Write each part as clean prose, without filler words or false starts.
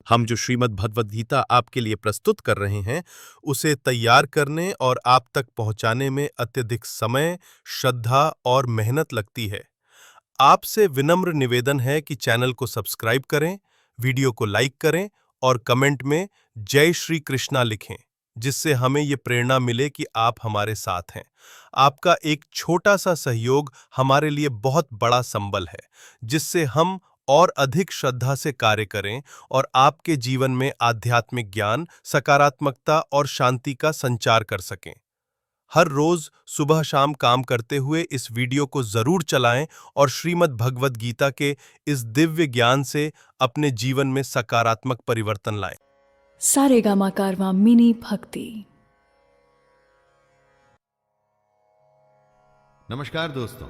हम जो श्रीमद् भगवद गीता आपके लिए प्रस्तुत कर रहे हैं, उसे तैयार करने और आप तक पहुंचाने में अत्यधिक समय, श्रद्धा और मेहनत लगती है। आपसे विनम्र निवेदन है कि चैनल को सब्सक्राइब करें, वीडियो को लाइक करें और कमेंट में जय श्री कृष्णा लिखें, जिससे हमें ये प्रेरणा मिले कि आप हमारे साथ हैं। आपका एक छोटा सा सहयोग हमारे लिए बहुत बड़ा संबल है, जिससे हम और अधिक श्रद्धा से कार्य करें और आपके जीवन में आध्यात्मिक ज्ञान, सकारात्मकता और शांति का संचार कर सकें। हर रोज सुबह शाम काम करते हुए इस वीडियो को जरूर चलाएं और श्रीमद् भगवद गीता के इस दिव्य ज्ञान से अपने जीवन में सकारात्मक परिवर्तन लाएं। सारेगामा कारवां मिनी भक्ति। नमस्कार दोस्तों,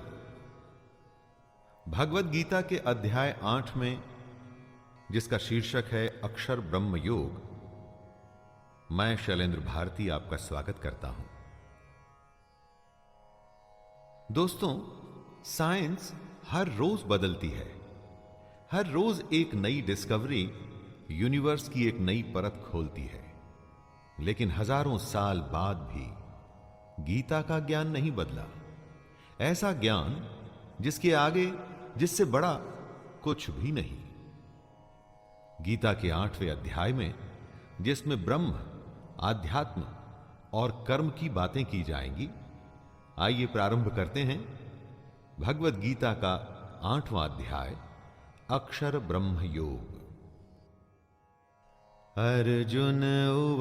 भगवद गीता के अध्याय 8 में, जिसका शीर्षक है अक्षर ब्रह्म योग, मैं शैलेंद्र भारती आपका स्वागत करता हूं। दोस्तों, साइंस हर रोज बदलती है। हर रोज एक नई डिस्कवरी यूनिवर्स की एक नई परत खोलती है। लेकिन हजारों साल बाद भी गीता का ज्ञान नहीं बदला। ऐसा ज्ञान जिसके आगे, जिससे बड़ा कुछ भी नहीं। गीता के 8वें अध्याय में, जिसमें ब्रह्म, आध्यात्म और कर्म की बातें की जाएंगी, आइए प्रारंभ करते हैं भगवद गीता का 8वां अध्याय, अक्षर ब्रह्म योग। अर्जुन उवाच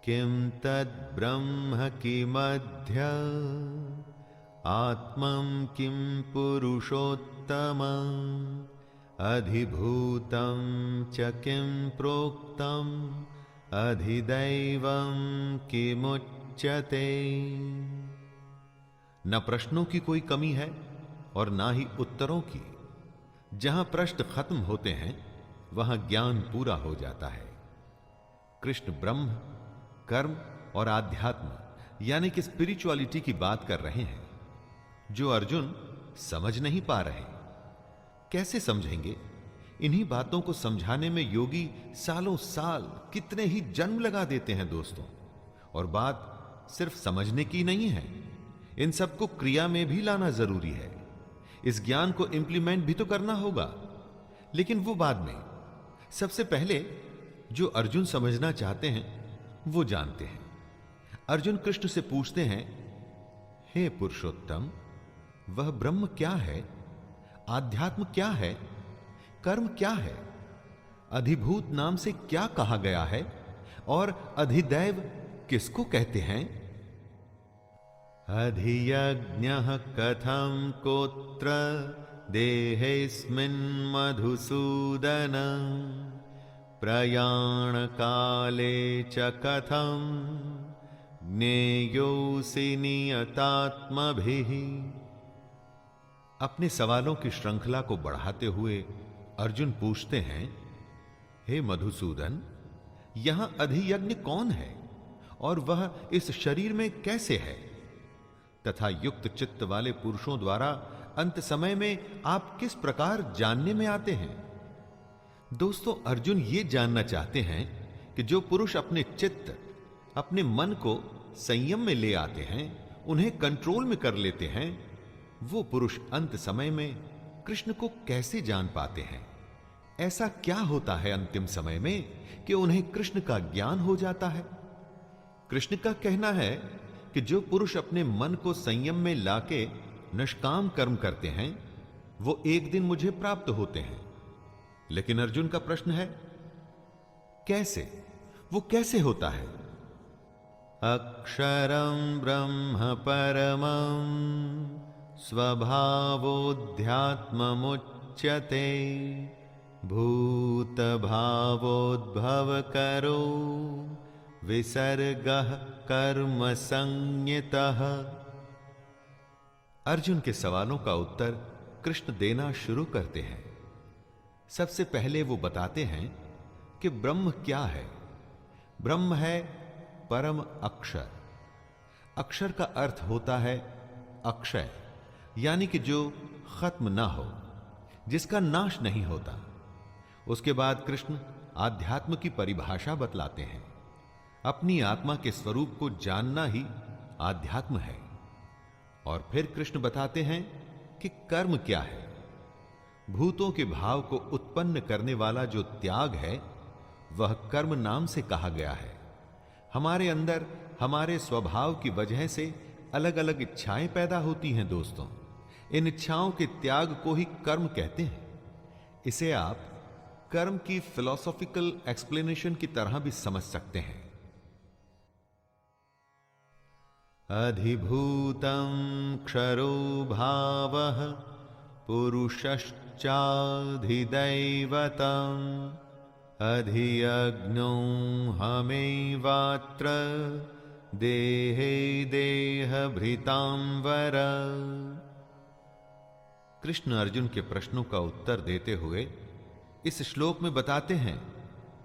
किम तद् ब्रह्म किमध्य आत्मं किम पुरुषोत्तम अधिभूतं च किम प्रोक्तम अधिदैवं किमुच्यते। न प्रश्नों की कोई कमी है और ना ही उत्तरों की। जहां प्रश्न खत्म होते हैं, वहां ज्ञान पूरा हो जाता है। कृष्ण ब्रह्म, कर्म और आध्यात्म यानी कि स्पिरिचुअलिटी की बात कर रहे हैं, जो अर्जुन समझ नहीं पा रहे। कैसे समझेंगे? इन्हीं बातों को समझाने में योगी सालों साल, कितने ही जन्म लगा देते हैं दोस्तों। और बात सिर्फ समझने की नहीं है, इन सबको क्रिया में भी लाना जरूरी है। इस ज्ञान को इंप्लीमेंट भी तो करना होगा, लेकिन वो बाद में। सबसे पहले जो अर्जुन समझना चाहते हैं वो जानते हैं। अर्जुन कृष्ण से पूछते हैं, हे पुरुषोत्तम, वह ब्रह्म क्या है? आध्यात्म क्या है? कर्म क्या है? अधिभूत नाम से क्या कहा गया है? और अधिदैव किसको कहते हैं? अधियज्ञः कथं कोत्र देहेऽस्मिन् मधुसूदन प्रयाण काले च कथं ज्ञेयोऽसि नियतात्मभिः। अपने सवालों की श्रृंखला को बढ़ाते हुए अर्जुन पूछते हैं, हे मधुसूदन, यहां अधियज्ञ कौन है और वह इस शरीर में कैसे है? तथा युक्त चित्त वाले पुरुषों द्वारा अंत समय में आप किस प्रकार जानने में आते हैं? दोस्तों, अर्जुन ये जानना चाहते हैं कि जो पुरुष अपने चित्त, अपने मन को संयम में ले आते हैं, उन्हें कंट्रोल में कर लेते हैं, वो पुरुष अंत समय में कृष्ण को कैसे जान पाते हैं? ऐसा क्या होता है अंतिम समय में कि उन्हें कृष्ण का ज्ञान हो जाता है? कृष्ण का कहना है कि जो पुरुष अपने मन को संयम में लाके निष्काम कर्म करते हैं, वो एक दिन मुझे प्राप्त होते हैं। लेकिन अर्जुन का प्रश्न है, कैसे? वो कैसे होता है? अक्षरं ब्रह्म परमं स्वभावोऽध्यात्ममुच्यते भूत भावोद्भव करो विसर्गः कर्म संज्ञितः। अर्जुन के सवालों का उत्तर कृष्ण देना शुरू करते हैं। सबसे पहले वो बताते हैं कि ब्रह्म क्या है। ब्रह्म है परम अक्षर। अक्षर का अर्थ होता है अक्षय, यानी कि जो खत्म ना हो, जिसका नाश नहीं होता, उसके बाद कृष्ण आध्यात्म की परिभाषा बतलाते हैं। अपनी आत्मा के स्वरूप को जानना ही आध्यात्म है। और फिर कृष्ण बताते हैं कि कर्म क्या है। भूतों के भाव को उत्पन्न करने वाला जो त्याग है वह कर्म नाम से कहा गया है। हमारे अंदर हमारे स्वभाव की वजह से अलग अलग इच्छाएं पैदा होती हैं दोस्तों। इन इच्छाओं के त्याग को ही कर्म कहते हैं। इसे आप कर्म की फिलॉसॉफिकल एक्सप्लेनेशन की तरह भी समझ सकते हैं। अधिभूतं क्षरो भावः पुरुषश्चाधिदैवतम् अधियज्ञो हमेवात्र देहे देहभृतां वर। कृष्ण अर्जुन के प्रश्नों का उत्तर देते हुए इस श्लोक में बताते हैं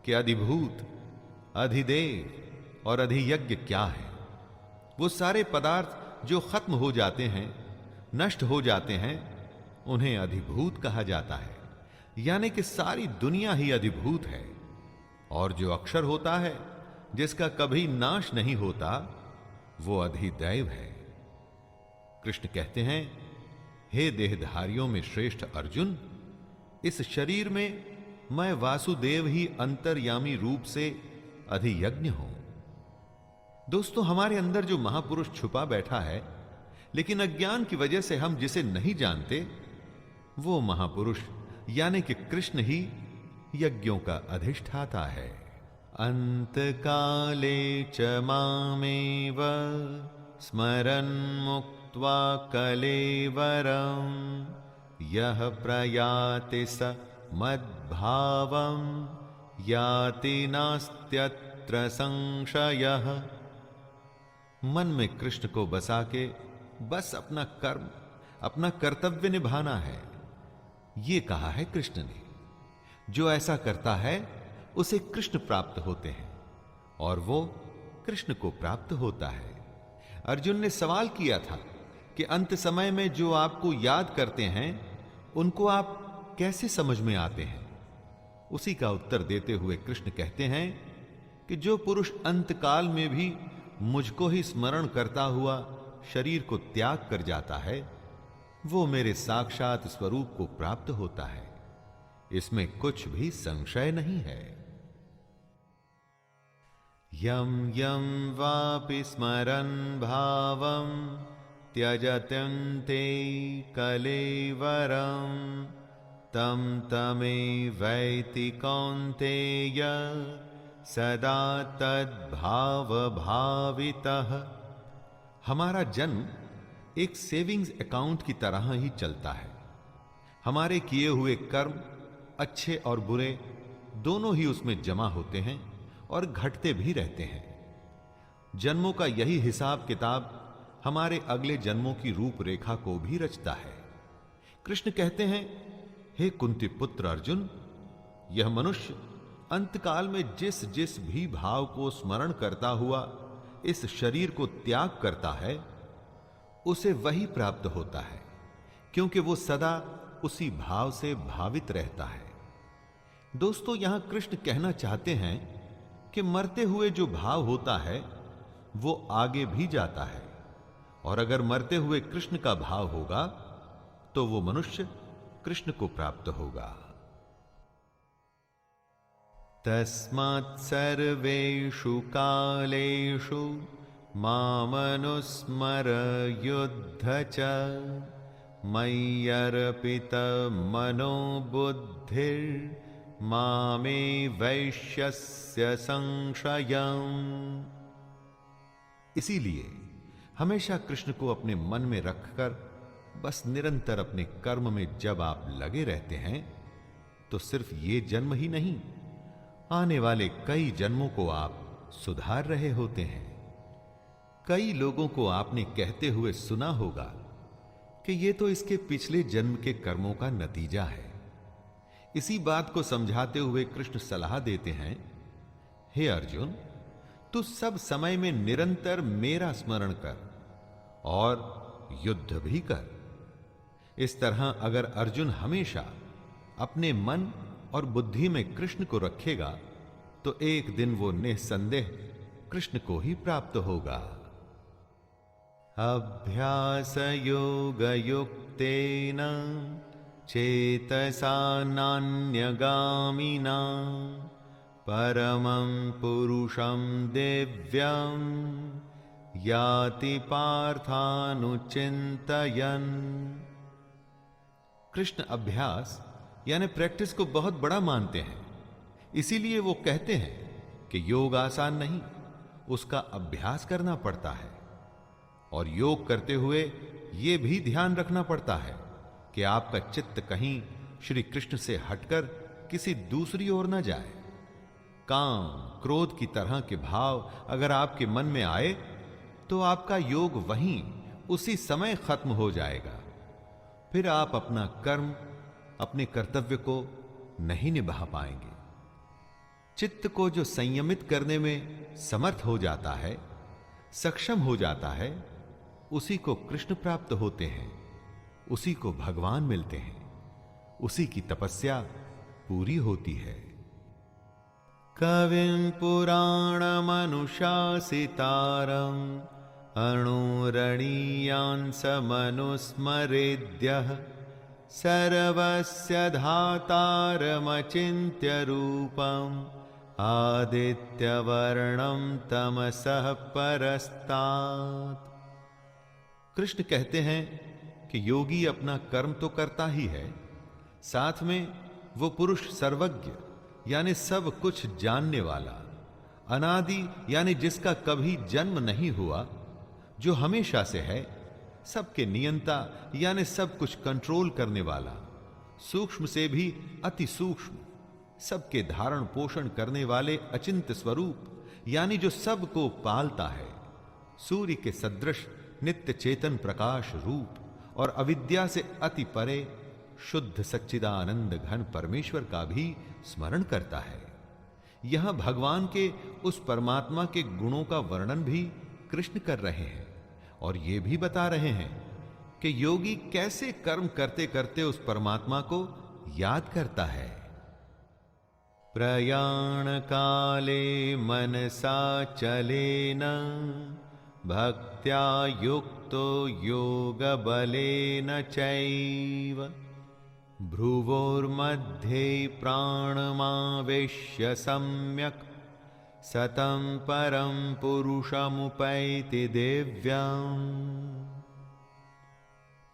कि अधिभूत, अधिदेव और अधियज्ञ क्या है। वो सारे पदार्थ जो खत्म हो जाते हैं, नष्ट हो जाते हैं, उन्हें अधिभूत कहा जाता है। यानी कि सारी दुनिया ही अधिभूत है। और जो अक्षर होता है, जिसका कभी नाश नहीं होता, वो अधिदैव है। कृष्ण कहते हैं, हे देहधारियों में श्रेष्ठ अर्जुन, इस शरीर में मैं वासुदेव ही अंतर्यामी रूप से अधियज्ञ हूं। दोस्तों, हमारे अंदर जो महापुरुष छुपा बैठा है, लेकिन अज्ञान की वजह से हम जिसे नहीं जानते, वो महापुरुष यानी कि कृष्ण ही यज्ञों का अधिष्ठाता है। अंत काले च मामेव स्मरन् मुक्त्वा कलेवरं यह प्रयाति स मद्भावं याति नास्त्यत्र संशयः। मन में कृष्ण को बसा के बस अपना कर्म, अपना कर्तव्य निभाना है, ये कहा है कृष्ण ने। जो ऐसा करता है उसे कृष्ण प्राप्त होते हैं और वो कृष्ण को प्राप्त होता है। अर्जुन ने सवाल किया था कि अंत समय में जो आपको याद करते हैं उनको आप कैसे समझ में आते हैं। उसी का उत्तर देते हुए कृष्ण कहते हैं कि जो पुरुष अंतकाल में भी मुझको ही स्मरण करता हुआ शरीर को त्याग कर जाता है, वो मेरे साक्षात स्वरूप को प्राप्त होता है। इसमें कुछ भी संशय नहीं है। यम यम वापि स्मरन् भावं त्यजत्यन्ते कलेवरं तं तमेवैति कौन्तेय सदा तद्भाव भावितः। हमारा जन्म एक सेविंग्स अकाउंट की तरह ही चलता है। हमारे किए हुए कर्म अच्छे और बुरे दोनों ही उसमें जमा होते हैं और घटते भी रहते हैं। जन्मों का यही हिसाब किताब हमारे अगले जन्मों की रूपरेखा को भी रचता है। कृष्ण कहते हैं, हे कुंती पुत्र अर्जुन, यह मनुष्य अंतकाल में जिस जिस भी भाव को स्मरण करता हुआ इस शरीर को त्याग करता है, उसे वही प्राप्त होता है, क्योंकि वो सदा उसी भाव से भावित रहता है। दोस्तों, यहां कृष्ण कहना चाहते हैं कि मरते हुए जो भाव होता है वो आगे भी जाता है, और अगर मरते हुए कृष्ण का भाव होगा तो वो मनुष्य कृष्ण को प्राप्त होगा। तस्मात् सर्वेषु कालेषु मामनुस्मर युद्ध च मय्यर्पित मनो बुद्धिर्मामे वैश्यस्य संशयम्। इसीलिए हमेशा कृष्ण को अपने मन में रखकर बस निरंतर अपने कर्म में जब आप लगे रहते हैं, तो सिर्फ ये जन्म ही नहीं, आने वाले कई जन्मों को आप सुधार रहे होते हैं। कई लोगों को आपने कहते हुए सुना होगा कि ये तो इसके पिछले जन्म के कर्मों का नतीजा है। इसी बात को समझाते हुए कृष्ण सलाह देते हैं, हे अर्जुन, तू सब समय में निरंतर मेरा स्मरण कर और युद्ध भी कर। इस तरह अगर अर्जुन हमेशा अपने मन और बुद्धि में कृष्ण को रखेगा तो एक दिन वो निसंदेह कृष्ण को ही प्राप्त होगा। अभ्यास योग युक्तेन चेतसा नान्यगामिना परमं पुरुषं दिव्यं याति पार्थानुचिन्तयन्। कृष्ण अभ्यास यानी प्रैक्टिस को बहुत बड़ा मानते हैं, इसीलिए वो कहते हैं कि योग आसान नहीं, उसका अभ्यास करना पड़ता है। और योग करते हुए यह भी ध्यान रखना पड़ता है कि आपका चित्त कहीं श्री कृष्ण से हटकर किसी दूसरी ओर न जाए। काम क्रोध की तरह के भाव अगर आपके मन में आए तो आपका योग वहीं उसी समय खत्म हो जाएगा। फिर आप अपना कर्म, अपने कर्तव्य को नहीं निभा पाएंगे। चित्त को जो संयमित करने में समर्थ हो जाता है, सक्षम हो जाता है, उसी को कृष्ण प्राप्त होते हैं, उसी को भगवान मिलते हैं, उसी की तपस्या पूरी होती है। कविं पुराणमनुशासितारं अणुरणीयांसमनुस्मरेद्यः सर्वस्य धातारमचिन्त्य रूपम् आदित्यवर्णं तमसः परस्तात्। कृष्ण कहते हैं कि योगी अपना कर्म तो करता ही है, साथ में वो पुरुष सर्वज्ञ यानी सब कुछ जानने वाला, अनादि यानी जिसका कभी जन्म नहीं हुआ, जो हमेशा से है, सबके नियंता यानी सब कुछ कंट्रोल करने वाला, सूक्ष्म से भी अति सूक्ष्म, सबके धारण पोषण करने वाले अचिंत्य स्वरूप यानी जो सबको पालता है, सूर्य के सदृश नित्य चेतन प्रकाश रूप और अविद्या से अति परे शुद्ध सच्चिदानंद घन परमेश्वर का भी स्मरण करता है। यहां भगवान के उस परमात्मा के गुणों का वर्णन भी कृष्ण कर रहे हैं और ये भी बता रहे हैं कि योगी कैसे कर्म करते करते उस परमात्मा को याद करता है। प्रयाण काले मनसा चलेन भक्त्या युक्तो योग बलेन चैव भ्रुवोर्मध्ये प्राणमावेश्य सम्यक् सतं परं पुरुषमुपैति दिव्यम्।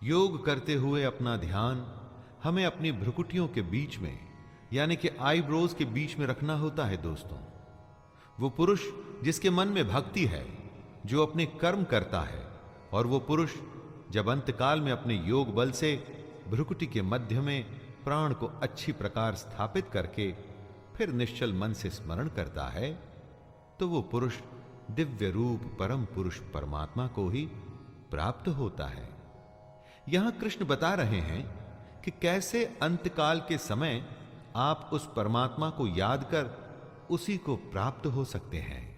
योग करते हुए अपना ध्यान हमें अपनी भ्रुकुटियों के बीच में यानी कि आईब्रोज के बीच में रखना होता है। दोस्तों, वो पुरुष जिसके मन में भक्ति है, जो अपने कर्म करता है, और वो पुरुष जब अंतकाल में अपने योग बल से भ्रुकुटी के मध्य में प्राण को अच्छी प्रकार स्थापित करके फिर निश्चल मन से स्मरण करता है, तो वो पुरुष दिव्य रूप परम पुरुष परमात्मा को ही प्राप्त होता है। यहां कृष्ण बता रहे हैं कि कैसे अंतकाल के समय आप उस परमात्मा को याद कर उसी को प्राप्त हो सकते हैं।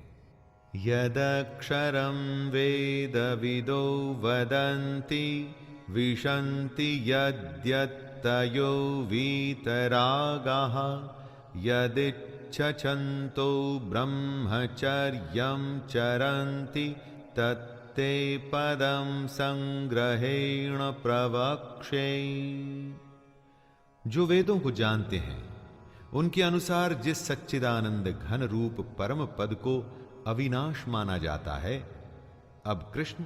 यदक्षरं वेद विदो वदन्ति विशन्ति यद्यत्तयो वीतरागाः यदिच्छन्तो ब्रह्मचर्यं चरन्ति तत्ते पदं संग्रहेण प्रवक्ष्ये। जो वेदों को जानते हैं, उनके अनुसार जिस सच्चिदानंद घन रूप परम पद को अविनाश माना जाता है, अब कृष्ण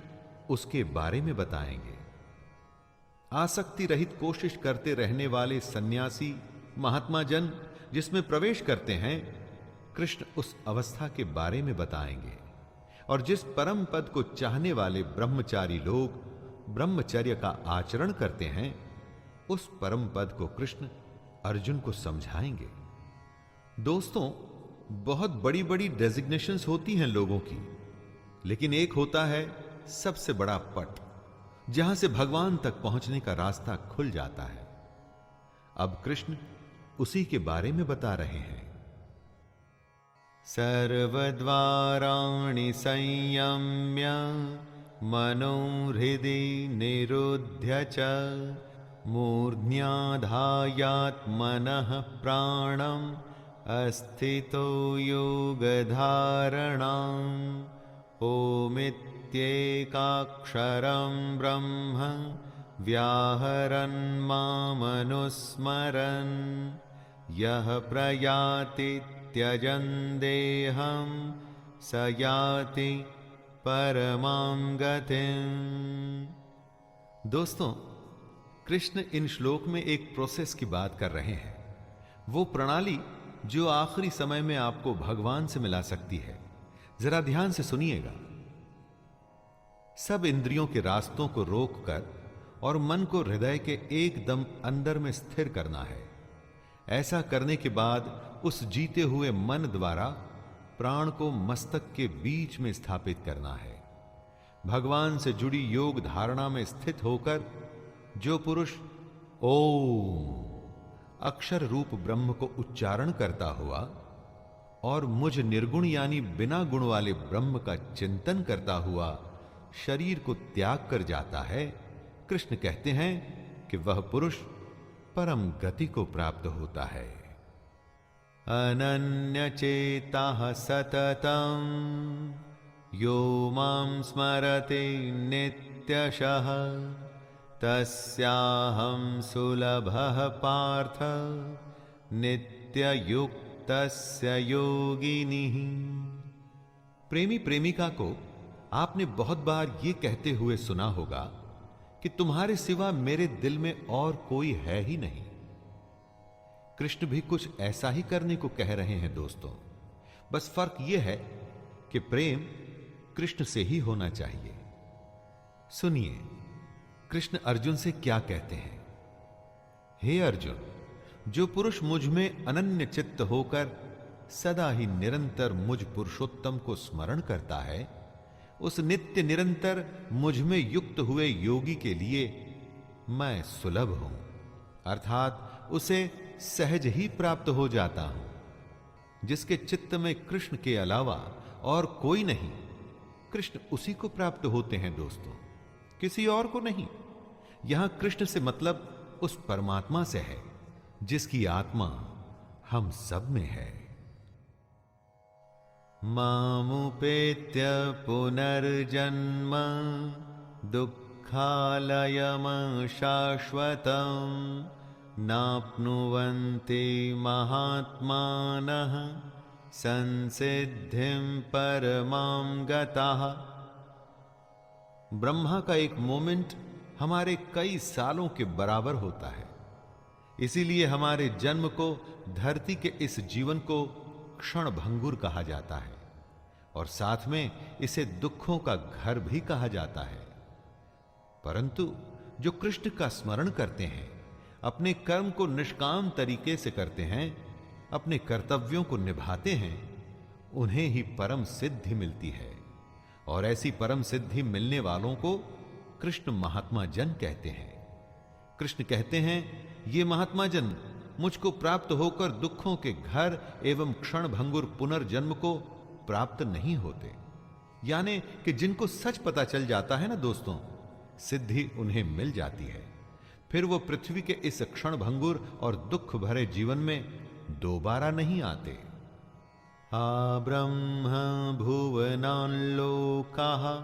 उसके बारे में बताएंगे। आसक्ति रहित कोशिश करते रहने वाले सन्यासी महात्मा जन जिसमें प्रवेश करते हैं, कृष्ण उस अवस्था के बारे में बताएंगे। और जिस परम पद को चाहने वाले ब्रह्मचारी लोग ब्रह्मचर्य का आचरण करते हैं, उस परम पद को कृष्ण अर्जुन को समझाएंगे। दोस्तों, बहुत बड़ी बड़ी डेजिग्नेशंस होती हैं लोगों की, लेकिन एक होता है सबसे बड़ा पट, जहां से भगवान तक पहुंचने का रास्ता खुल जाता है। अब कृष्ण उसी के बारे में बता रहे हैं। सर्वद्वाराणि संयम्य मनोहृदि निरुध्य च मूर्ध्याधायात्मनः प्राणम् अस्थितो योगधारणाम् ओमित्येकाक्षरं ब्रह्म व्याहरन् मामनुस्मरन् यः प्रयाति त्यजन् देहं स याति परमां गतिम्। दोस्तों, कृष्ण इन श्लोक में एक प्रोसेस की बात कर रहे हैं, वो प्रणाली जो आखिरी समय में आपको भगवान से मिला सकती है। जरा ध्यान से सुनिएगा। सब इंद्रियों के रास्तों को रोककर और मन को हृदय के एकदम अंदर में स्थिर करना है। ऐसा करने के बाद उस जीते हुए मन द्वारा प्राण को मस्तक के बीच में स्थापित करना है। भगवान से जुड़ी योग धारणा में स्थित होकर जो पुरुष ओम अक्षर रूप ब्रह्म को उच्चारण करता हुआ और मुझ निर्गुण यानी बिना गुण वाले ब्रह्म का चिंतन करता हुआ शरीर को त्याग कर जाता है, कृष्ण कहते हैं कि वह पुरुष परम गति को प्राप्त होता है। अनन्य चेताः सततं यो मां स्मरते नित्यशः तस्याहं सुलभः पार्थ नित्ययुक्तस्य योगिनिः। प्रेमी प्रेमिका को आपने बहुत बार ये कहते हुए सुना होगा कि तुम्हारे सिवा मेरे दिल में और कोई है ही नहीं। कृष्ण भी कुछ ऐसा ही करने को कह रहे हैं दोस्तों। बस फर्क यह है कि प्रेम कृष्ण से ही होना चाहिए। सुनिए कृष्ण अर्जुन से क्या कहते हैं। हे अर्जुन, जो पुरुष मुझ में अनन्य चित्त होकर सदा ही निरंतर मुझ पुरुषोत्तम को स्मरण करता है, उस नित्य निरंतर मुझ में युक्त हुए योगी के लिए मैं सुलभ हूं, अर्थात उसे सहज ही प्राप्त हो जाता हूं। जिसके चित्त में कृष्ण के अलावा और कोई नहीं, कृष्ण उसी को प्राप्त होते हैं दोस्तों, किसी और को नहीं। यहां कृष्ण से मतलब उस परमात्मा से है जिसकी आत्मा हम सब में है। मामुपेत्य पुनर्जन्म दुःखालयम शाश्वतम् नाप्नुवन्ति महात्मानः संसिद्धिं परमां गताः। ब्रह्मा का एक मोमेंट हमारे कई सालों के बराबर होता है। इसीलिए हमारे जन्म को धरती के इस जीवन को क्षण भंगुर कहा जाता है और साथ में इसे दुखों का घर भी कहा जाता है। परंतु जो कृष्ण का स्मरण करते हैं, अपने कर्म को निष्काम तरीके से करते हैं, अपने कर्तव्यों को निभाते हैं, उन्हें ही परम सिद्धि मिलती है। और ऐसी परम सिद्धि मिलने वालों को कृष्ण महात्मा जन कहते हैं। कृष्ण कहते हैं, ये महात्मा जन मुझको प्राप्त होकर दुखों के घर एवं क्षण भंगुर पुनर्जन्म को प्राप्त नहीं होते। यानी कि जिनको सच पता चल जाता है ना दोस्तों, सिद्धि उन्हें मिल जाती है। फिर वो पृथ्वी के इस क्षण भंगुर और दुख भरे जीवन में दोबारा नहीं आते। आ ब्रह्म भुवनान् लोकाः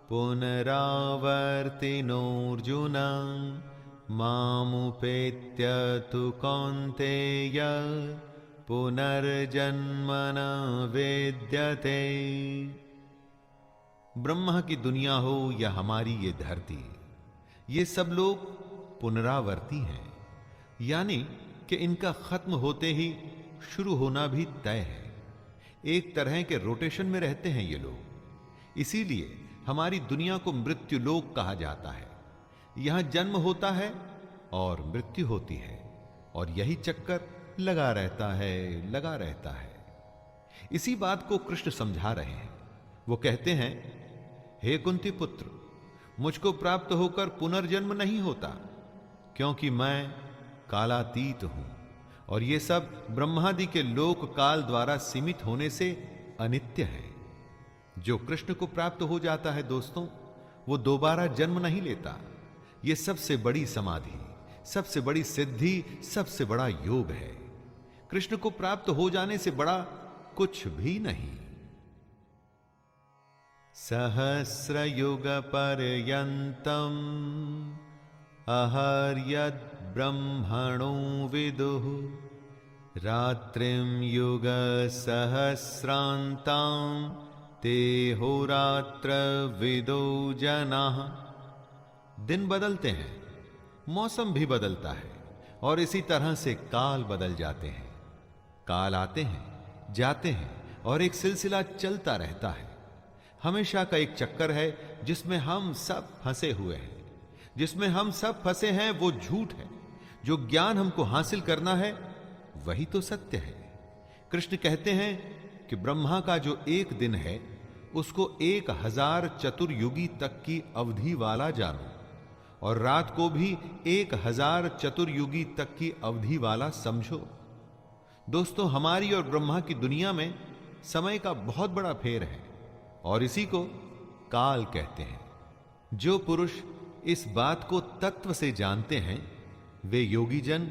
पुनरावर्तिनोऽर्जुन मामुपेत्य तु कौन्तेय पुनर्जन्म न वेद्यते। ब्रह्मा की दुनिया हो या हमारी ये धरती, ये सब लोग पुनरावर्ती हैं, यानी कि इनका खत्म होते ही शुरू होना भी तय है। एक तरह के रोटेशन में रहते हैं ये लोग। इसीलिए हमारी दुनिया को मृत्यु लोक कहा जाता है। यहां जन्म होता है और मृत्यु होती है और यही चक्कर लगा रहता है। इसी बात को कृष्ण समझा रहे हैं। वो कहते हैं, हे कुंती पुत्र, मुझको प्राप्त होकर पुनर्जन्म नहीं होता, क्योंकि मैं कालातीत हूं और ये सब ब्रह्मादि के लोक काल द्वारा सीमित होने से अनित्य है। जो कृष्ण को प्राप्त हो जाता है दोस्तों, वो दोबारा जन्म नहीं लेता। ये सबसे बड़ी समाधि, सबसे बड़ी सिद्धि, सबसे बड़ा योग है। कृष्ण को प्राप्त हो जाने से बड़ा कुछ भी नहीं। सहस्रयुग पर्यन्तम् अहर्यद् ब्रह्मणो विदुः रात्रिं युग सहस्रान्तां ते होरात्र विदो जनाः। दिन बदलते हैं, मौसम भी बदलता है, और इसी तरह से काल बदल जाते हैं। काल आते हैं, जाते हैं, और एक सिलसिला चलता रहता है। हमेशा का एक चक्कर है जिसमें हम सब फंसे हुए हैं। जिसमें हम सब फंसे हैं वो झूठ है। जो ज्ञान हमको हासिल करना है वही तो सत्य है। कृष्ण कहते हैं कि ब्रह्मा का जो एक दिन है उसको 1000 चतुर्युगी तक की अवधि वाला जानो, और रात को भी 1000 चतुर्युगी तक की अवधि वाला समझो। दोस्तों, हमारी और ब्रह्मा की दुनिया में समय का बहुत बड़ा फेर है, और इसी को काल कहते हैं। जो पुरुष इस बात को तत्व से जानते हैं वे योगी जन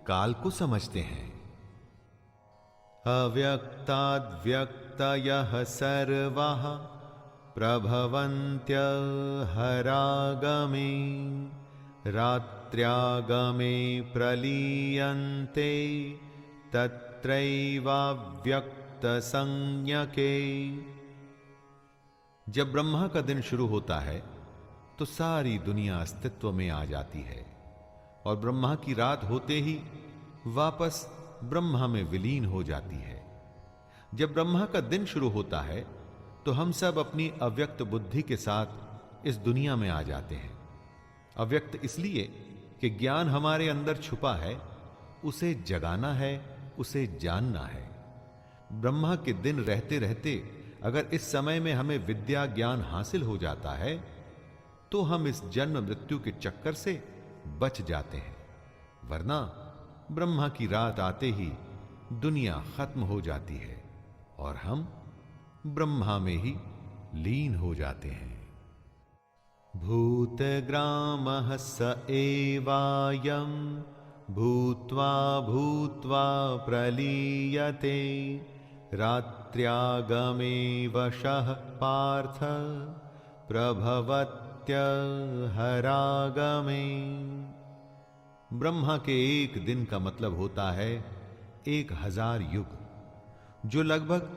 काल को समझते हैं। अव्यक्ताद्व्यक्तयः सर्वाः प्रभवन्त्यहरागमे रात्र्यागमे प्रलीयन्ते तत्रैवाव्यक्तसंज्ञके। जब ब्रह्मा का दिन शुरू होता है तो सारी दुनिया अस्तित्व में आ जाती है, और ब्रह्मा की रात होते ही वापस ब्रह्मा में विलीन हो जाती है। जब ब्रह्मा का दिन शुरू होता है तो हम सब अपनी अव्यक्त बुद्धि के साथ इस दुनिया में आ जाते हैं। अव्यक्त इसलिए कि ज्ञान हमारे अंदर छुपा है, उसे जगाना है, उसे जानना है। ब्रह्मा के दिन रहते रहते अगर इस समय में हमें विद्या ज्ञान हासिल हो जाता है तो हम इस जन्म मृत्यु के चक्कर से बच जाते हैं, वरना ब्रह्मा की रात आते ही दुनिया खत्म हो जाती है और हम ब्रह्मा में ही लीन हो जाते हैं। भूतग्रामः स एवायं भूत्वा भूत्वा प्रलीयते रात्र्यागमे वशः पार्थ प्रभवत्यहरागमे। ब्रह्मा के एक दिन का मतलब होता है 1000 युग, जो लगभग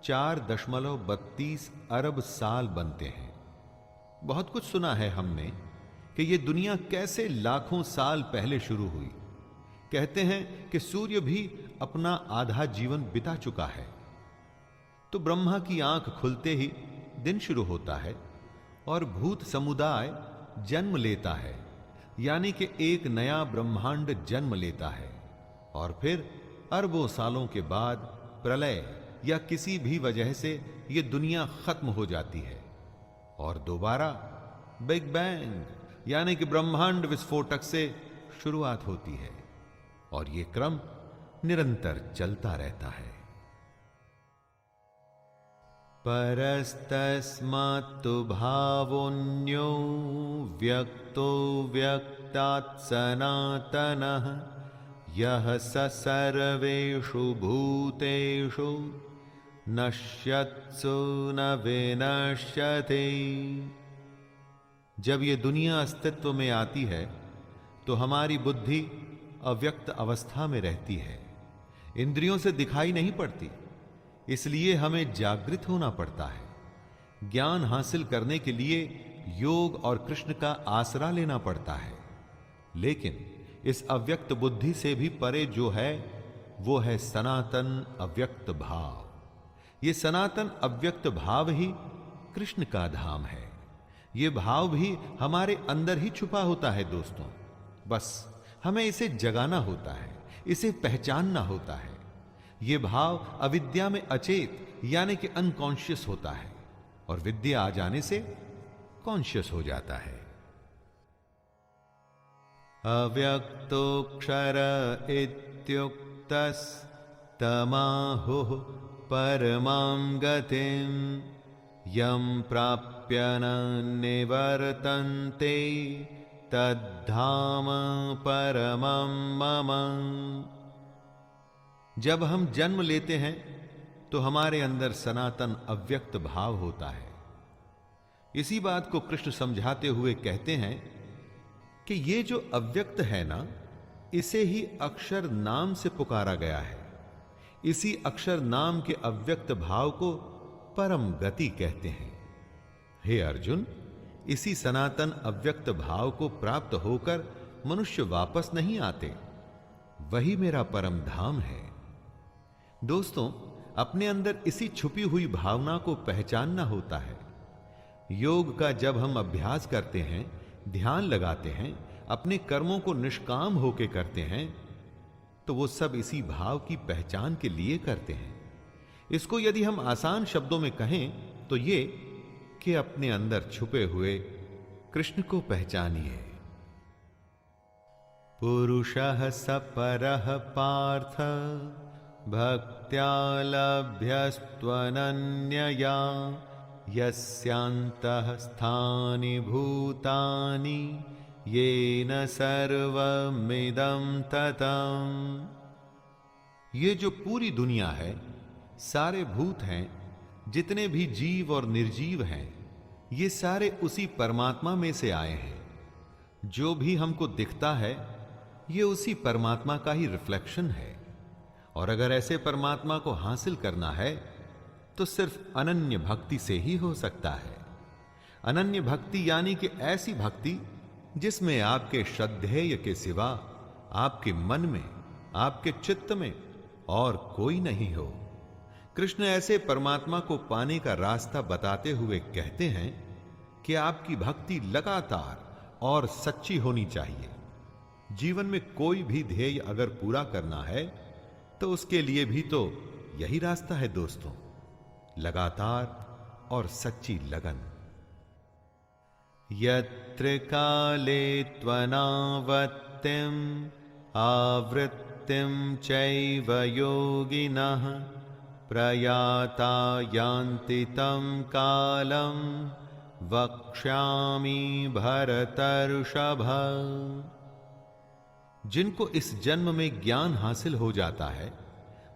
4.32 अरब साल बनते हैं। बहुत कुछ सुना है हमने कि यह दुनिया कैसे लाखों साल पहले शुरू हुई। कहते हैं कि सूर्य भी अपना आधा जीवन बिता चुका है। तो ब्रह्मा की आंख खुलते ही दिन शुरू होता है और भूत समुदाय जन्म लेता है, यानी कि एक नया ब्रह्मांड जन्म लेता है, और फिर अरबों सालों के बाद प्रलय या किसी भी वजह से यह दुनिया खत्म हो जाती है और दोबारा बिग बैंग यानी कि ब्रह्मांड विस्फोटक से शुरुआत होती है, और यह क्रम निरंतर चलता रहता है। परस्तस्मात्तु भावोऽन्यो व्यक्तो व्यक्तात् सनातनः यः स सर्वेषु भूतेषु नश्यत्सु न विनश्यते। जब ये दुनिया अस्तित्व में आती है तो हमारी बुद्धि अव्यक्त अवस्था में रहती है, इंद्रियों से दिखाई नहीं पड़ती, इसलिए हमें जागृत होना पड़ता है। ज्ञान हासिल करने के लिए योग और कृष्ण का आसरा लेना पड़ता है, लेकिन इस अव्यक्त बुद्धि से भी परे जो है वो है सनातन अव्यक्त भाव। ये सनातन अव्यक्त भाव ही कृष्ण का धाम है। ये भाव भी हमारे अंदर ही छुपा होता है दोस्तों, बस हमें इसे जगाना होता है, इसे पहचानना होता है। ये भाव अविद्या में अचेत यानी कि अनकॉन्शियस होता है, और विद्या आ जाने से कॉन्शियस हो जाता है। अव्यक्तोऽक्षर इत्युक्तस्तमाहुः परमां गतिं यं प्राप्य न निवर्तन्ते तद्धाम परमं मम। जब हम जन्म लेते हैं तो हमारे अंदर सनातन अव्यक्त भाव होता है। इसी बात को कृष्ण समझाते हुए कहते हैं कि ये जो अव्यक्त है ना, इसे ही अक्षर नाम से पुकारा गया है। इसी अक्षर नाम के अव्यक्त भाव को परम गति कहते हैं। हे अर्जुन, इसी सनातन अव्यक्त भाव को प्राप्त होकर मनुष्य वापस नहीं आते, वही मेरा परम धाम है। दोस्तों, अपने अंदर इसी छुपी हुई भावना को पहचानना होता है। योग का जब हम अभ्यास करते हैं, ध्यान लगाते हैं, अपने कर्मों को निष्काम होके करते हैं, तो वो सब इसी भाव की पहचान के लिए करते हैं। इसको यदि हम आसान शब्दों में कहें तो ये कि अपने अंदर छुपे हुए कृष्ण को पहचानिए। पुरुषः स परः पार्थ भक्त्या लभ्यस्त्वनन्यया यस्यान्तः स्थानि भूतानि येन सर्वमिदं ततम्। ये जो पूरी दुनिया है, सारे भूत हैं, जितने भी जीव और निर्जीव हैं, ये सारे उसी परमात्मा में से आए हैं। जो भी हमको दिखता है, ये उसी परमात्मा का ही रिफ्लेक्शन है। और अगर ऐसे परमात्मा को हासिल करना है तो सिर्फ अनन्य भक्ति से ही हो सकता है। अनन्य भक्ति यानी कि ऐसी भक्ति जिसमें आपके श्रद्धेय के सिवा आपके मन में, आपके चित्त में और कोई नहीं हो। कृष्ण ऐसे परमात्मा को पाने का रास्ता बताते हुए कहते हैं कि आपकी भक्ति लगातार और सच्ची होनी चाहिए। जीवन में कोई भी ध्येय अगर पूरा करना है तो उसके लिए भी तो यही रास्ता है दोस्तों, लगातार और सच्ची लगन। यत्र काले त्वनावृत्तिम् आवृत्तिं चैव योगिनः प्रयाता यान्ति तं कालं वक्ष्यामि भरतर्षभ। जिनको इस जन्म में ज्ञान हासिल हो जाता है,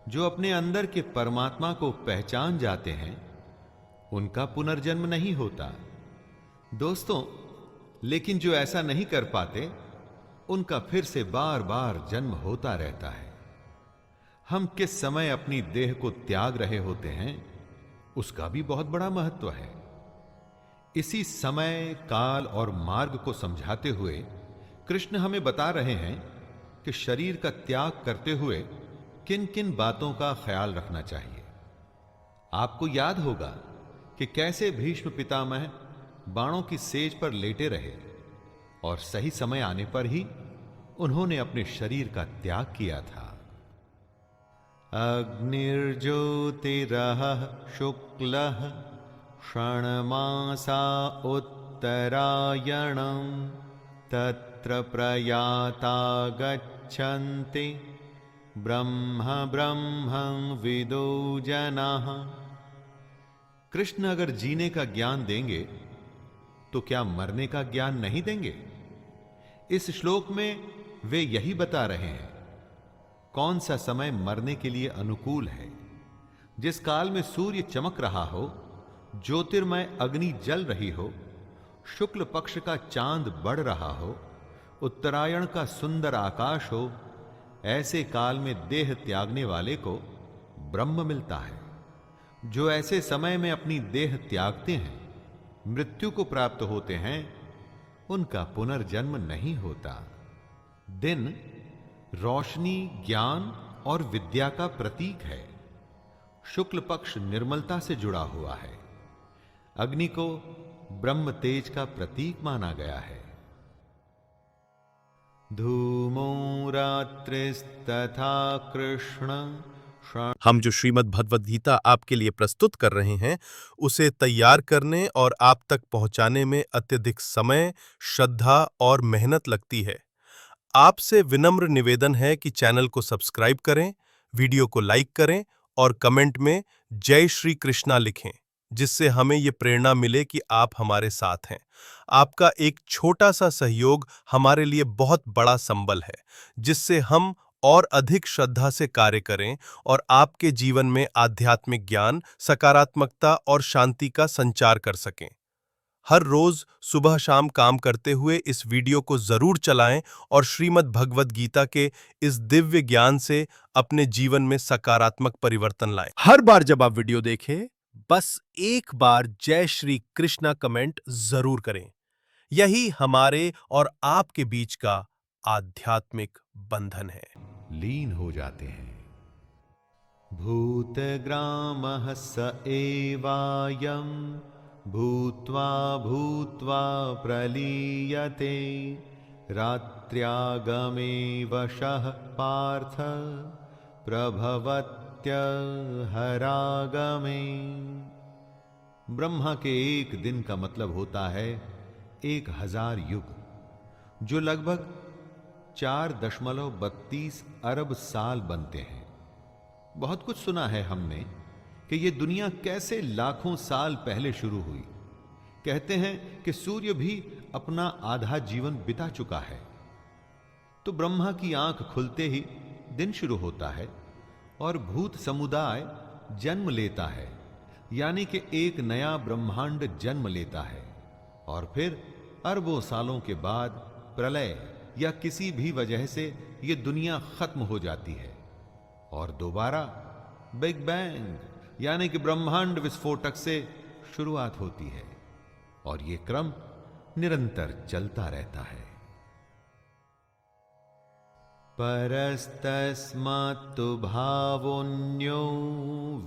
जो अपने अंदर के परमात्मा को पहचान जाते हैं, उनका पुनर्जन्म नहीं होता। दोस्तों, लेकिन जो ऐसा नहीं कर पाते, उनका फिर से बार बार जन्म होता रहता है। हम किस समय अपनी देह को त्याग रहे होते हैं, उसका भी बहुत बड़ा महत्व है। इसी समय, काल और मार्ग को समझाते हुए कृष्ण हमें बता रहे हैं कि शरीर का त्याग करते हुए किन किन बातों का ख्याल रखना चाहिए। आपको याद होगा कि कैसे भीष्म पितामह बाणों की सेज पर लेटे रहे और सही समय आने पर ही उन्होंने अपने शरीर का त्याग किया था। अग्निर्ज्योतिरः शुक्लः षण्मासा उत्तरायणं तत्र प्रयाता गच्छन्ति ब्रह्म ब्रह्मं विदो जनाः। कृष्ण अगर जीने का ज्ञान देंगे तो क्या मरने का ज्ञान नहीं देंगे? इस श्लोक में वे यही बता रहे हैं। कौन सा समय मरने के लिए अनुकूल है? जिस काल में सूर्य चमक रहा हो, ज्योतिर्मय अग्नि जल रही हो, शुक्ल पक्ष का चांद बढ़ रहा हो, उत्तरायण का सुंदर आकाश हो, ऐसे काल में देह त्यागने वाले को ब्रह्म मिलता है। जो ऐसे समय में अपनी देह त्यागते हैं, मृत्यु को प्राप्त होते हैं, उनका पुनर्जन्म नहीं होता। दिन रोशनी, ज्ञान और विद्या का प्रतीक है। शुक्ल पक्ष निर्मलता से जुड़ा हुआ है। अग्नि को ब्रह्म तेज का प्रतीक माना गया है। धूमो रात्रिस्तथा कृष्ण। हम जो श्रीमद् भगवद गीता आपके लिए प्रस्तुत कर रहे हैं, उसे तैयार करने और आप तक पहुंचाने में अत्यधिक समय, श्रद्धा और मेहनत लगती है। आपसे विनम्र निवेदन है कि चैनल को सब्सक्राइब करें, वीडियो को लाइक करें और कमेंट में जय श्री कृष्णा लिखें। जिससे हमें ये प्रेरणा मिले कि आप हमारे साथ हैं। आपका एक छोटा सा सहयोग हमारे लिए बहुत बड़ा संबल है, जिससे हम और अधिक श्रद्धा से कार्य करें और आपके जीवन में आध्यात्मिक ज्ञान, सकारात्मकता और शांति का संचार कर सकें। हर रोज सुबह शाम काम करते हुए इस वीडियो को जरूर चलाएं और श्रीमद् भगवद गीता के इस दिव्य ज्ञान से अपने जीवन में सकारात्मक परिवर्तन लाएं। हर बार जब आप वीडियो देखें, बस एक बार जय श्री कृष्णा कमेंट जरूर करें। यही हमारे और आपके बीच का आध्यात्मिक बंधन है। लीन हो जाते हैं। भूतग्रामः स एवायं भूत्वा भूत्वा प्रलीयते रात्र्यागमे वशः पार्थ प्रभवत्यहरागमे। ब्रह्मा के एक दिन का मतलब होता है 1000 युग, जो लगभग 4.32 अरब साल बनते हैं। बहुत कुछ सुना है हमने कि यह दुनिया कैसे लाखों साल पहले शुरू हुई। कहते हैं कि सूर्य भी अपना आधा जीवन बिता चुका है। तो ब्रह्मा की आंख खुलते ही दिन शुरू होता है और भूत समुदाय जन्म लेता है, यानी कि एक नया ब्रह्मांड जन्म लेता है। और फिर अरबों सालों के बाद प्रलय या किसी भी वजह से यह दुनिया खत्म हो जाती है और दोबारा बिग बैंग यानी कि ब्रह्मांड विस्फोटक से शुरुआत होती है और यह क्रम निरंतर चलता रहता है। परस्तस्मात्तु भावोऽन्यो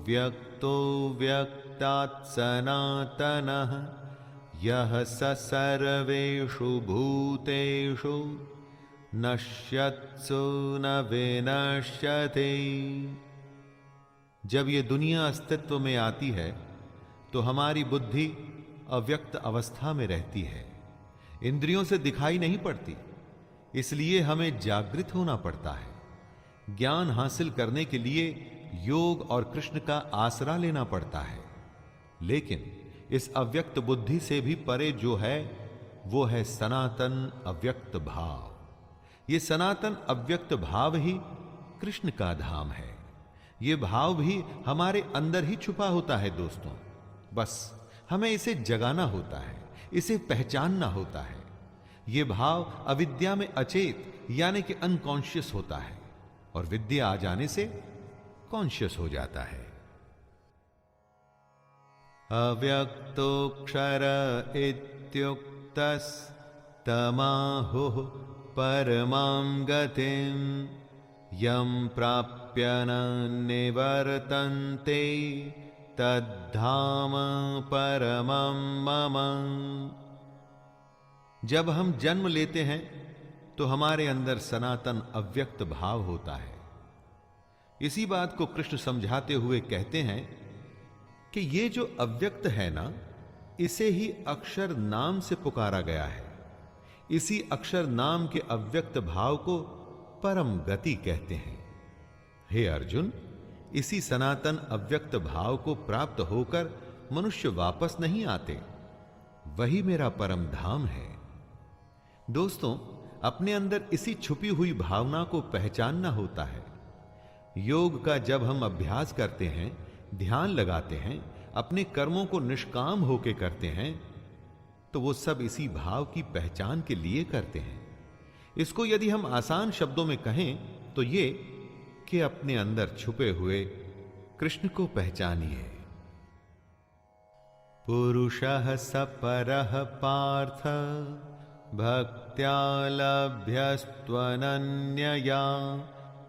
व्यक्तो व्यक्तात् सनातनः यः स सर्वेषु भूतेषु नश्यत्सु न विनश्यते। जब ये दुनिया अस्तित्व में आती है तो हमारी बुद्धि अव्यक्त अवस्था में रहती है, इंद्रियों से दिखाई नहीं पड़ती, इसलिए हमें जागृत होना पड़ता है। ज्ञान हासिल करने के लिए योग और कृष्ण का आसरा लेना पड़ता है। लेकिन इस अव्यक्त बुद्धि से भी परे जो है वो है सनातन अव्यक्त भाव। ये सनातन अव्यक्त भाव ही कृष्ण का धाम है। ये भाव भी हमारे अंदर ही छुपा होता है दोस्तों, बस हमें इसे जगाना होता है, इसे पहचानना होता है। ये भाव अविद्या में अचेत यानी कि अनकॉन्शियस होता है और विद्या आ जाने से कॉन्शियस हो जाता है। अव्यक्तोऽक्षर इत्युक्तस्तमाहुः परमां गतिं यं प्राप्य न निवर्तन्ते तद्धाम परमं मम। जब हम जन्म लेते हैं तो हमारे अंदर सनातन अव्यक्त भाव होता है। इसी बात को कृष्ण समझाते हुए कहते हैं कि ये जो अव्यक्त है ना, इसे ही अक्षर नाम से पुकारा गया है। इसी अक्षर नाम के अव्यक्त भाव को परम गति कहते हैं। हे अर्जुन, इसी सनातन अव्यक्त भाव को प्राप्त होकर मनुष्य वापस नहीं आते, वही मेरा परम धाम है। दोस्तों, अपने अंदर इसी छुपी हुई भावना को पहचानना होता है। योग का जब हम अभ्यास करते हैं, ध्यान लगाते हैं, अपने कर्मों को निष्काम होके करते हैं, तो वो सब इसी भाव की पहचान के लिए करते हैं। इसको यदि हम आसान शब्दों में कहें तो ये कि अपने अंदर छुपे हुए कृष्ण को पहचानिए। पुरुषः स परः पार्थ भक्त्या लभ्यस्त्वनन्यया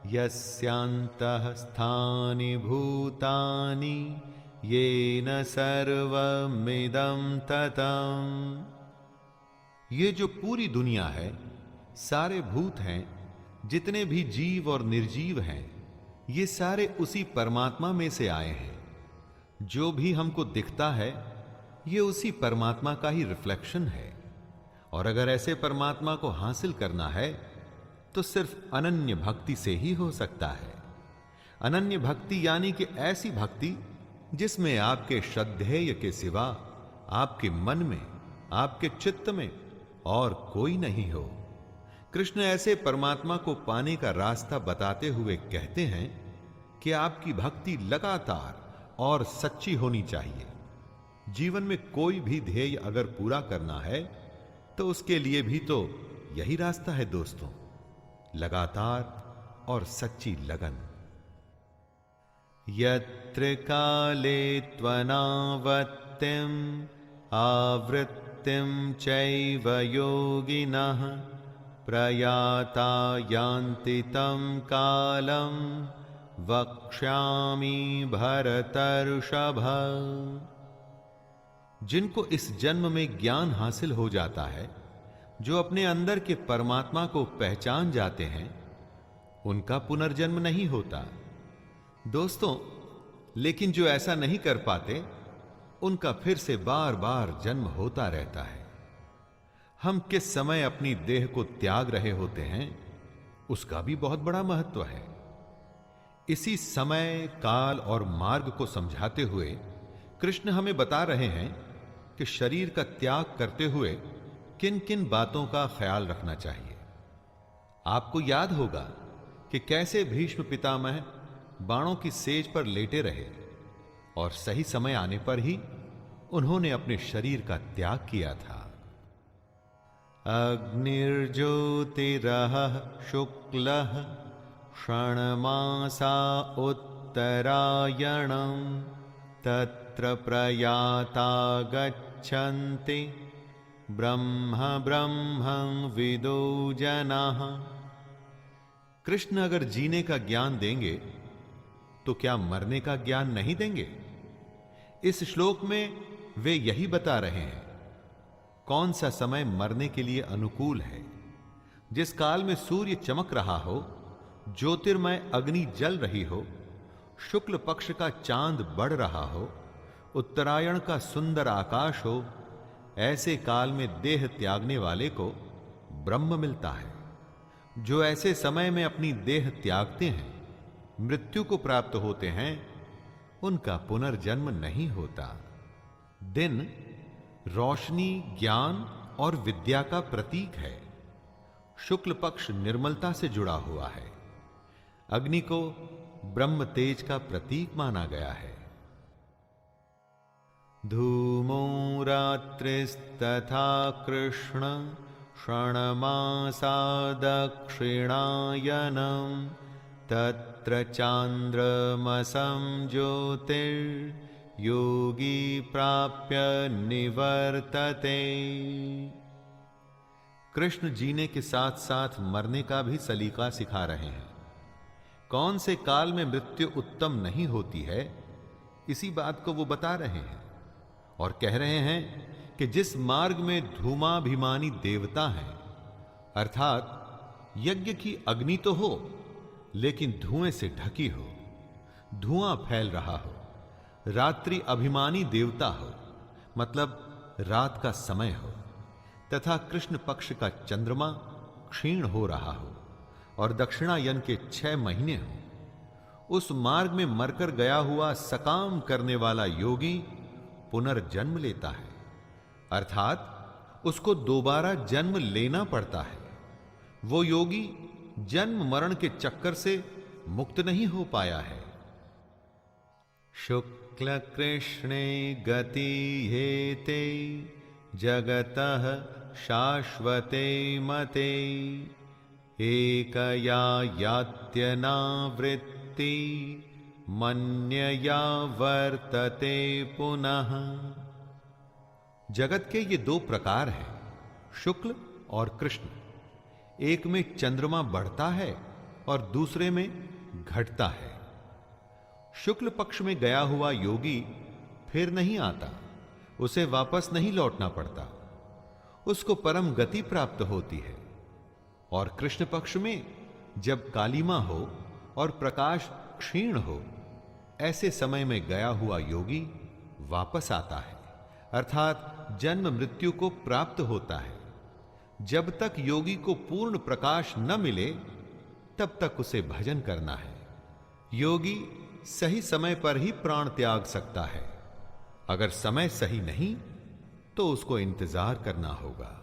यस्यान्तः स्थानि भूतानि येन सर्वमिदं ततम्। ये जो पूरी दुनिया है, सारे भूत हैं, जितने भी जीव और निर्जीव हैं, ये सारे उसी परमात्मा में से आए हैं। जो भी हमको दिखता है ये उसी परमात्मा का ही रिफ्लेक्शन है। और अगर ऐसे परमात्मा को हासिल करना है तो सिर्फ अनन्य भक्ति से ही हो सकता है। अनन्य भक्ति यानी कि ऐसी भक्ति जिसमें आपके श्रद्धेय के सिवा आपके मन में, आपके चित्त में और कोई नहीं हो। कृष्ण ऐसे परमात्मा को पाने का रास्ता बताते हुए कहते हैं कि आपकी भक्ति लगातार और सच्ची होनी चाहिए। जीवन में कोई भी ध्येय अगर पूरा करना है तो उसके लिए भी तो यही रास्ता है दोस्तों, लगातार और सच्ची लगन। यत्र काले त्वनावत्तिम आवृत्तिम चैव योगिनः प्रयाता यान्ति तं कालं वक्ष्यामि भरतर्षभ। जिनको इस जन्म में ज्ञान हासिल हो जाता है, जो अपने अंदर के परमात्मा को पहचान जाते हैं, उनका पुनर्जन्म नहीं होता दोस्तों। लेकिन जो ऐसा नहीं कर पाते, उनका फिर से बार बार जन्म होता रहता है। हम किस समय अपनी देह को त्याग रहे होते हैं, उसका भी बहुत बड़ा महत्व है। इसी समय, काल और मार्ग को समझाते हुए कृष्ण हमें बता रहे हैं कि शरीर का त्याग करते हुए किन किन बातों का ख्याल रखना चाहिए। आपको याद होगा कि कैसे भीष्म पितामह बाणों की सेज पर लेटे रहे और सही समय आने पर ही उन्होंने अपने शरीर का त्याग किया था। अग्निर्ज्योतिरः शुक्लः क्षणमासा उत्तरायणं तत्र प्रयाता गच्छन्ति ब्रह्म ब्रह्मं विदो जनाः। कृष्ण अगर जीने का ज्ञान देंगे तो क्या मरने का ज्ञान नहीं देंगे? इस श्लोक में वे यही बता रहे हैं कौन सा समय मरने के लिए अनुकूल है। जिस काल में सूर्य चमक रहा हो, ज्योतिर्मय अग्नि जल रही हो, शुक्ल पक्ष का चांद बढ़ रहा हो, उत्तरायण का सुंदर आकाश हो, ऐसे काल में देह त्यागने वाले को ब्रह्म मिलता है। जो ऐसे समय में अपनी देह त्यागते हैं, मृत्यु को प्राप्त होते हैं, उनका पुनर्जन्म नहीं होता। दिन रोशनी, ज्ञान और विद्या का प्रतीक है। शुक्ल पक्ष निर्मलता से जुड़ा हुआ है। अग्नि को ब्रह्म तेज का प्रतीक माना गया है। धूमो रात्रिस्तथा कृष्ण क्षणमासा दक्षिणायनं तत्र चांद्रमसं ज्योतिर्योगी प्राप्य निवर्तते। कृष्ण जीने के साथ साथ मरने का भी सलीका सिखा रहे हैं। कौन से काल में मृत्यु उत्तम नहीं होती है, इसी बात को वो बता रहे हैं और कह रहे हैं कि जिस मार्ग में धूमाभिमानी देवता हैं, अर्थात यज्ञ की अग्नि तो हो लेकिन धुएं से ढकी हो, धुआं फैल रहा हो, रात्रि अभिमानी देवता हो, मतलब रात का समय हो, तथा कृष्ण पक्ष का चंद्रमा क्षीण हो रहा हो और दक्षिणायन के 6 महीने हो, उस मार्ग में मरकर गया हुआ सकाम करने वाला योगी पुनर्जन्म लेता है, अर्थात उसको दोबारा जन्म लेना पड़ता है। वो योगी जन्म मरण के चक्कर से मुक्त नहीं हो पाया है। शुक्ल कृष्णे गति हेते जगतः शाश्वते मते एकया यात्यनावृत्ति मन्यया वर्तते पुनः। जगत के ये 2 प्रकार हैं, शुक्ल और कृष्ण। एक में चंद्रमा बढ़ता है और दूसरे में घटता है। शुक्ल पक्ष में गया हुआ योगी फिर नहीं आता, उसे वापस नहीं लौटना पड़ता, उसको परम गति प्राप्त होती है। और कृष्ण पक्ष में जब कालिमा हो और प्रकाश क्षीण हो, ऐसे समय में गया हुआ योगी वापस आता है, अर्थात जन्म मृत्यु को प्राप्त होता है। जब तक योगी को पूर्ण प्रकाश न मिले, तब तक उसे भजन करना है। योगी सही समय पर ही प्राण त्याग सकता है। अगर समय सही नहीं तो उसको इंतजार करना होगा।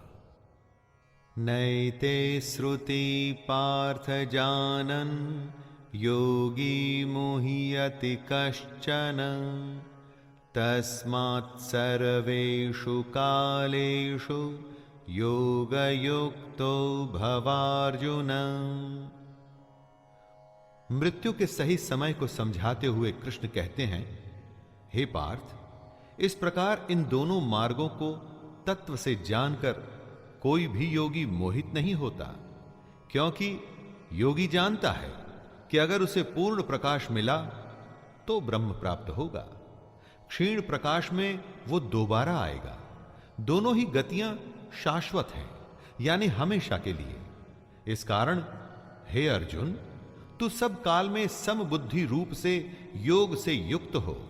नैते श्रुति पार्थ जानन योगी मुह्यति कश्चन तस्मात् सर्वेषु कालेषु योगयुक्तो भवार्जुन। मृत्यु के सही समय को समझाते हुए कृष्ण कहते हैं, हे पार्थ, इस प्रकार इन दोनों मार्गों को तत्व से जानकर कोई भी योगी मोहित नहीं होता, क्योंकि योगी जानता है कि अगर उसे पूर्ण प्रकाश मिला तो ब्रह्म प्राप्त होगा, क्षीण प्रकाश में वो दोबारा आएगा। दोनों ही गतियां शाश्वत हैं, यानी हमेशा के लिए। इस कारण हे अर्जुन, तू सब काल में समबुद्धि रूप से योग से युक्त हो,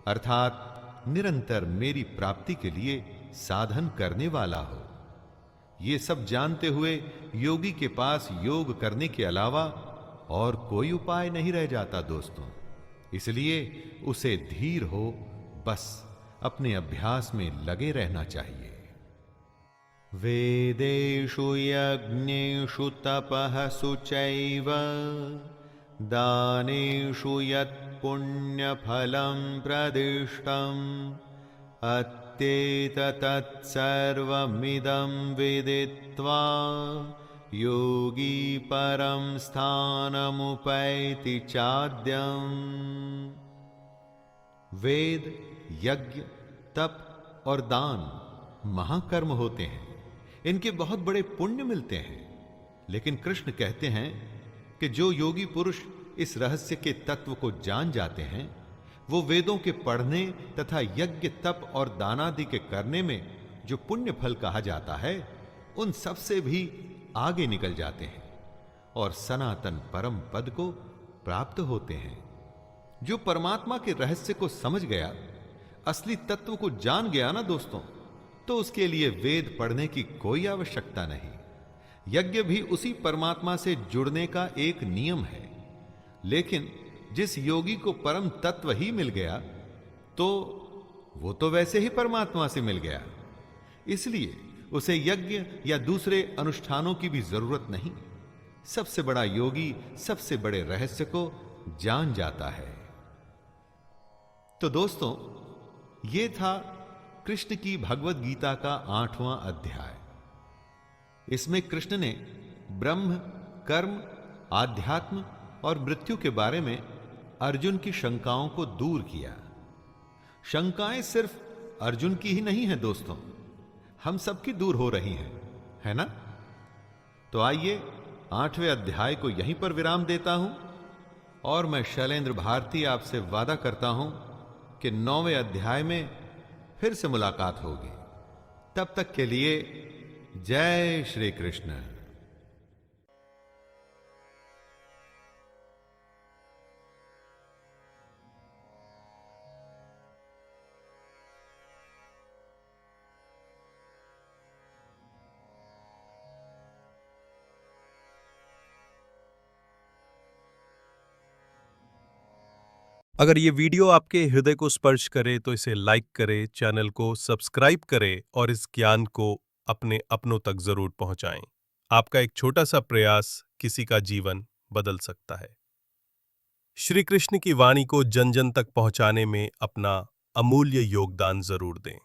अर्थात निरंतर मेरी प्राप्ति के लिए साधन करने वाला हो। ये सब जानते हुए योगी के पास योग करने के अलावा और कोई उपाय नहीं रह जाता दोस्तों। इसलिए उसे धीर हो बस अपने अभ्यास में लगे रहना चाहिए। वेदेषु यज्ञेषु तपः शुचैव दानेषु यत् पुण्यफलं प्रदिष्टम् अत्येतत्सर्वमिदं विदित्वा योगी परं स्थानमुपैति चाद्यम्। वेद, यज्ञ, तप और दान महाकर्म होते हैं, इनके बहुत बड़े पुण्य मिलते हैं। लेकिन कृष्ण कहते हैं कि जो योगी पुरुष इस रहस्य के तत्व को जान जाते हैं, वो वेदों के पढ़ने तथा यज्ञ, तप और दानादि के करने में जो पुण्य फल कहा जाता है, उन सब से भी आगे निकल जाते हैं और सनातन परम पद को प्राप्त होते हैं। जो परमात्मा के रहस्य को समझ गया, असली तत्व को जान गया ना दोस्तों, तो उसके लिए वेद पढ़ने की कोई आवश्यकता नहीं। यज्ञ भी उसी परमात्मा से जुड़ने का एक नियम है। लेकिन जिस योगी को परम तत्व ही मिल गया, तो वो तो वैसे ही परमात्मा से मिल गया, इसलिए उसे यज्ञ या दूसरे अनुष्ठानों की भी जरूरत नहीं। सबसे बड़ा योगी सबसे बड़े रहस्य को जान जाता है। तो दोस्तों, ये था कृष्ण की भगवत गीता का 8वां अध्याय। इसमें कृष्ण ने ब्रह्म, कर्म, आध्यात्म और मृत्यु के बारे में अर्जुन की शंकाओं को दूर किया। शंकाएं सिर्फ अर्जुन की ही नहीं है दोस्तों, हम सबकी दूर हो रही हैं, है ना? तो आइए 8वें अध्याय को यहीं पर विराम देता हूं और मैं शैलेंद्र भारती आपसे वादा करता हूं कि 9वें अध्याय में फिर से मुलाकात होगी। तब तक के लिए जय श्री कृष्ण। अगर ये वीडियो आपके हृदय को स्पर्श करे तो इसे लाइक करें, चैनल को सब्सक्राइब करें और इस ज्ञान को अपने अपनों तक जरूर पहुंचाएं। आपका एक छोटा सा प्रयास किसी का जीवन बदल सकता है। श्री कृष्ण की वाणी को जन जन तक पहुंचाने में अपना अमूल्य योगदान जरूर दें।